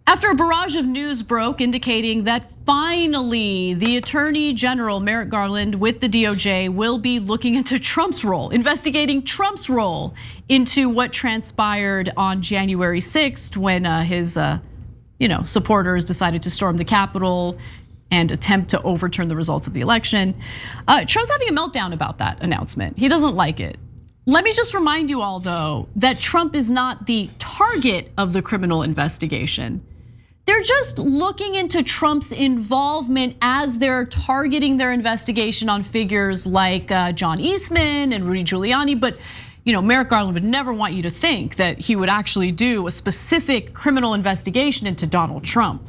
After a barrage of news broke indicating that finally the Attorney General Merrick Garland with the DOJ will be looking into Trump's role, investigating Trump's role into what transpired on January 6th when his supporters decided to storm the Capitol and attempt to overturn the results of the election. Trump's having a meltdown about that announcement. He doesn't like it. Let me just remind you all, though, that Trump is not the target of the criminal investigation. They're just looking into Trump's involvement as they're targeting their investigation on figures like John Eastman and Rudy Giuliani. But Merrick Garland would never want you to think that he would actually do a specific criminal investigation into Donald Trump.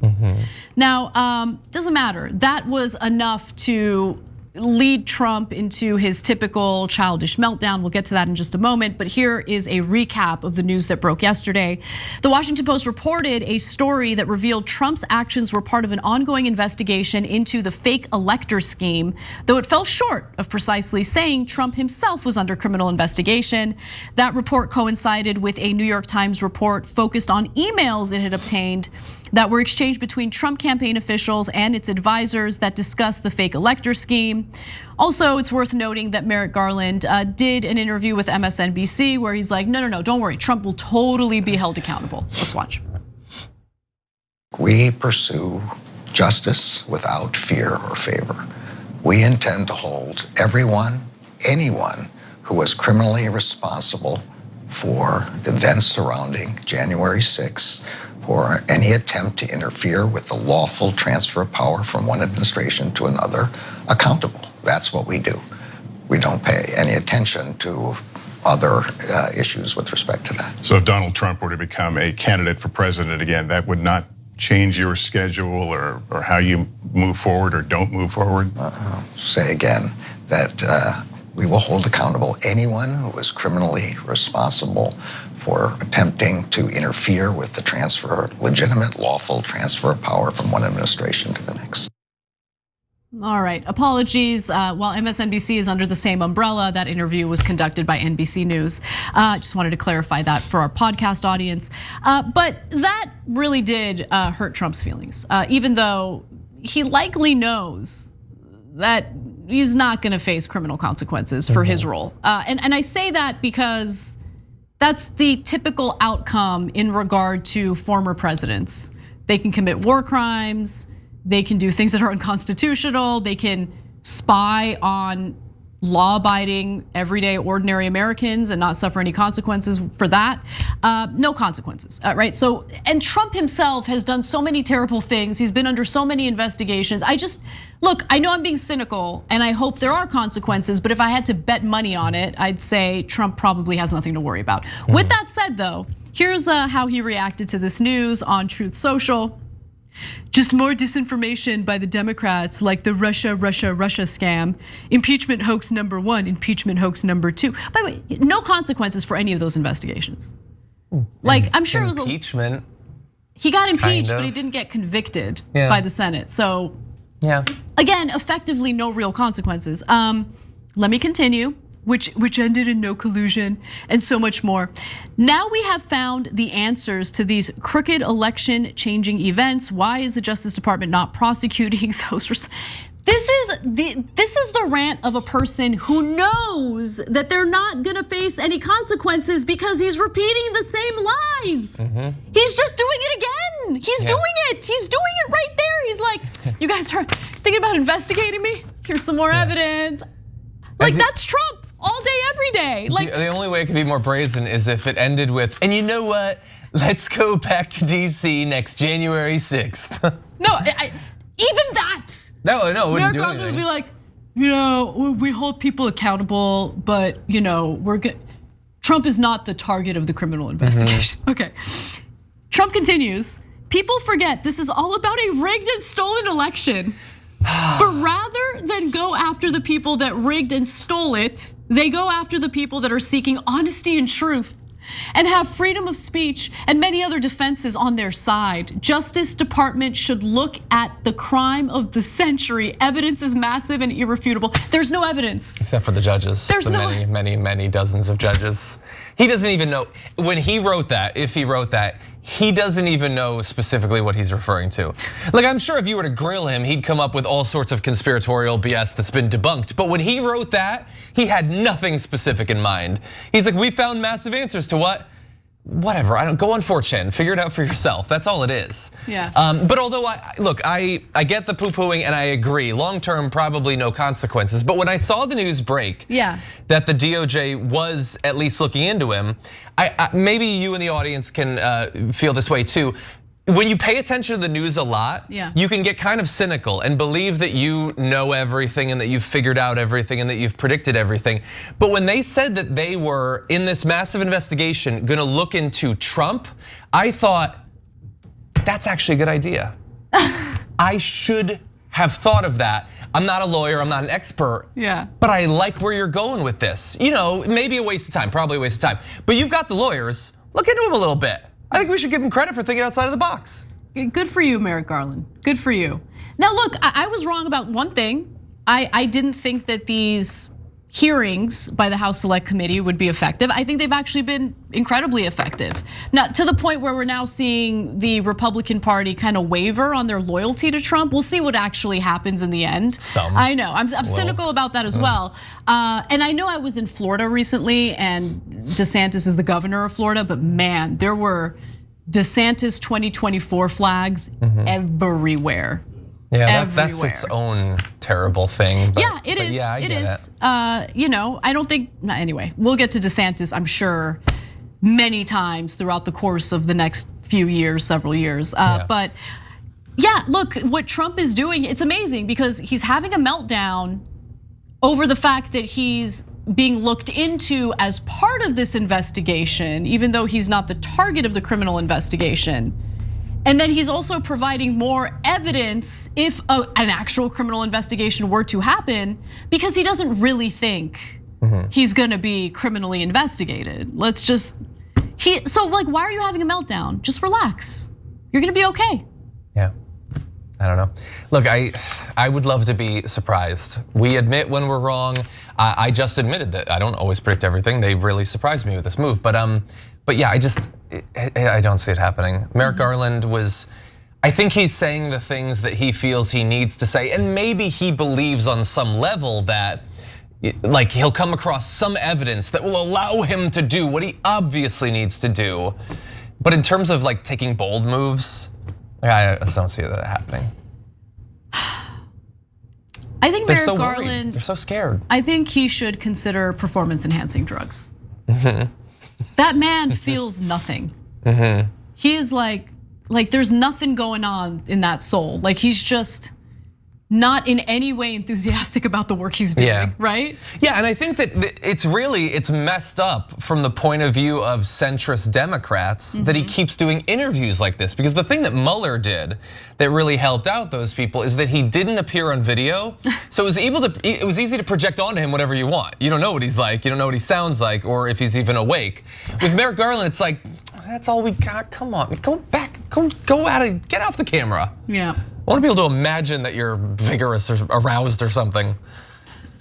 Now, doesn't matter. That was enough to lead Trump into his typical childish meltdown. We'll get to that in just a moment, but here is a recap of the news that broke yesterday. The Washington Post reported a story that revealed Trump's actions were part of an ongoing investigation into the fake elector scheme, though it fell short of precisely saying Trump himself was under criminal investigation. That report coincided with a New York Times report focused on emails it had obtained that were exchanged between Trump campaign officials and its advisors that discussed the fake elector scheme. Also, it's worth noting that Merrick Garland did an interview with MSNBC where he's like, no, don't worry, Trump will totally be held accountable. Let's watch. We pursue justice without fear or favor. We intend to hold anyone who was criminally responsible for the events surrounding January 6th, for any attempt to interfere with the lawful transfer of power from one administration to another, accountable. That's what we do. We don't pay any attention to other issues with respect to that. So if Donald Trump were to become a candidate for president again, that would not change your schedule or how you move forward or don't move forward? Say again that we will hold accountable anyone who was criminally responsible for attempting to interfere with the legitimate, lawful transfer of power from one administration to the next. All right, apologies. While MSNBC is under the same umbrella, that interview was conducted by NBC News. Just wanted to clarify that for our podcast audience. But that really did hurt Trump's feelings, even though he likely knows that he's not gonna face criminal consequences for his role. And I say that because that's the typical outcome in regard to former presidents. They can commit war crimes, they can do things that are unconstitutional, they can spy on law-abiding, everyday, ordinary Americans and not suffer any consequences for that. No consequences, right? So, and Trump himself has done so many terrible things. He's been under so many investigations. Look, I know I'm being cynical and I hope there are consequences, but if I had to bet money on it, I'd say Trump probably has nothing to worry about. With that said though, here's how he reacted to this news on Truth Social. Just more disinformation by the Democrats, like the Russia scam, impeachment hoax #1, impeachment hoax #2. By the way, no consequences for any of those investigations. Like, I'm sure it was impeachment. He got impeached, but he didn't get convicted by the Senate. So, again, effectively no real consequences. Let me continue. Which ended in no collusion and so much more. Now we have found the answers to these crooked election changing events. Why is the Justice Department not prosecuting those? This is the rant of a person who knows that they're not gonna face any consequences because he's repeating the same lies. He's just doing it again. He's doing it. He's doing it right there. He's like, you guys are thinking about investigating me? Here's some more evidence. Like, that's Trump. All day, every day. Like, the only way it could be more brazen is if it ended with, and you know what? Let's go back to DC next January 6th. No, even that. No, it wouldn't do anything. Merrick would be like, we hold people accountable, but we're good. Trump is not the target of the criminal investigation. Okay. Trump continues. People forget this is all about a rigged and stolen election. But rather than go after the people that rigged and stole it, they go after the people that are seeking honesty and truth and have freedom of speech and many other defenses on their side. Justice Department should look at the crime of the century. Evidence is massive and irrefutable. There's no evidence. Except for the judges. There's many dozens of judges. He doesn't even know, when he wrote that, if he wrote that, he doesn't even know specifically what he's referring to. Like, I'm sure if you were to grill him, he'd come up with all sorts of conspiratorial BS that's been debunked. But when he wrote that, he had nothing specific in mind. He's like, we found massive answers to what? Whatever, I don't go on 4chan, figure it out for yourself. That's all it is. Yeah. But although I get the poo-pooing and I agree, long-term probably no consequences. But when I saw the news break, that the DOJ was at least looking into him, maybe you in the audience can feel this way too. When you pay attention to the news a lot, you can get kind of cynical and believe that you know everything and that you've figured out everything and that you've predicted everything. But when they said that they were in this massive investigation gonna look into Trump, I thought, that's actually a good idea. I should have thought of that. I'm not a lawyer, I'm not an expert, but I like where you're going with this. You know, maybe a waste of time, probably a waste of time. But you've got the lawyers, look into them a little bit. I think we should give him credit for thinking outside of the box. Good for you, Merrick Garland. Good for you. Now look, I was wrong about one thing. I didn't think that these hearings by the House Select Committee would be effective. I think they've actually been incredibly effective. Now, to the point where we're now seeing the Republican Party kind of waver on their loyalty to Trump. We'll see what actually happens in the end. I know, I'm cynical about that as well. And I know I was in Florida recently and DeSantis is the governor of Florida, but man, there were DeSantis 2024 flags everywhere. Yeah, that's its own terrible thing. Yeah, it is. Yeah, I get it. You know, I don't think. Anyway, we'll get to DeSantis, I'm sure, many times throughout the course of the next few years, several years. But yeah, look, what Trump is doing, it's amazing because he's having a meltdown over the fact that he's being looked into as part of this investigation, even though he's not the target of the criminal investigation. And then he's also providing more evidence if an actual criminal investigation were to happen, because he doesn't really think he's gonna be criminally investigated. So like, why are you having a meltdown? Just relax, you're gonna be okay. Yeah, I don't know. Look, I would love to be surprised. We admit when we're wrong. I just admitted that I don't always predict everything. They really surprised me with this move, but yeah, I don't see it happening. Merrick Garland I think he's saying the things that he feels he needs to say, and maybe he believes on some level that like he'll come across some evidence that will allow him to do what he obviously needs to do. But in terms of like taking bold moves, I just don't see that happening. I think Merrick Garland, they're so scared. I think he should consider performance enhancing drugs. That man feels nothing. He is like there's nothing going on in that soul. Like he's just not in any way enthusiastic about the work he's doing, right? Yeah, and I think that it's messed up from the point of view of centrist Democrats that he keeps doing interviews like this, because the thing that Mueller did that really helped out those people is that he didn't appear on video. So it was easy to project onto him whatever you want. You don't know what he's like, you don't know what he sounds like, or if he's even awake. With Merrick Garland, it's like, that's all we got, come on, go back, go out and get off the camera. Yeah. I want to be able to imagine that you're vigorous or aroused or something.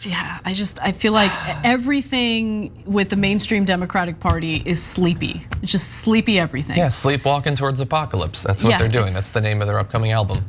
Yeah, I feel like everything with the mainstream Democratic Party is sleepy. It's just sleepy everything. Yeah, sleepwalking towards apocalypse. That's what they're doing. That's the name of their upcoming album.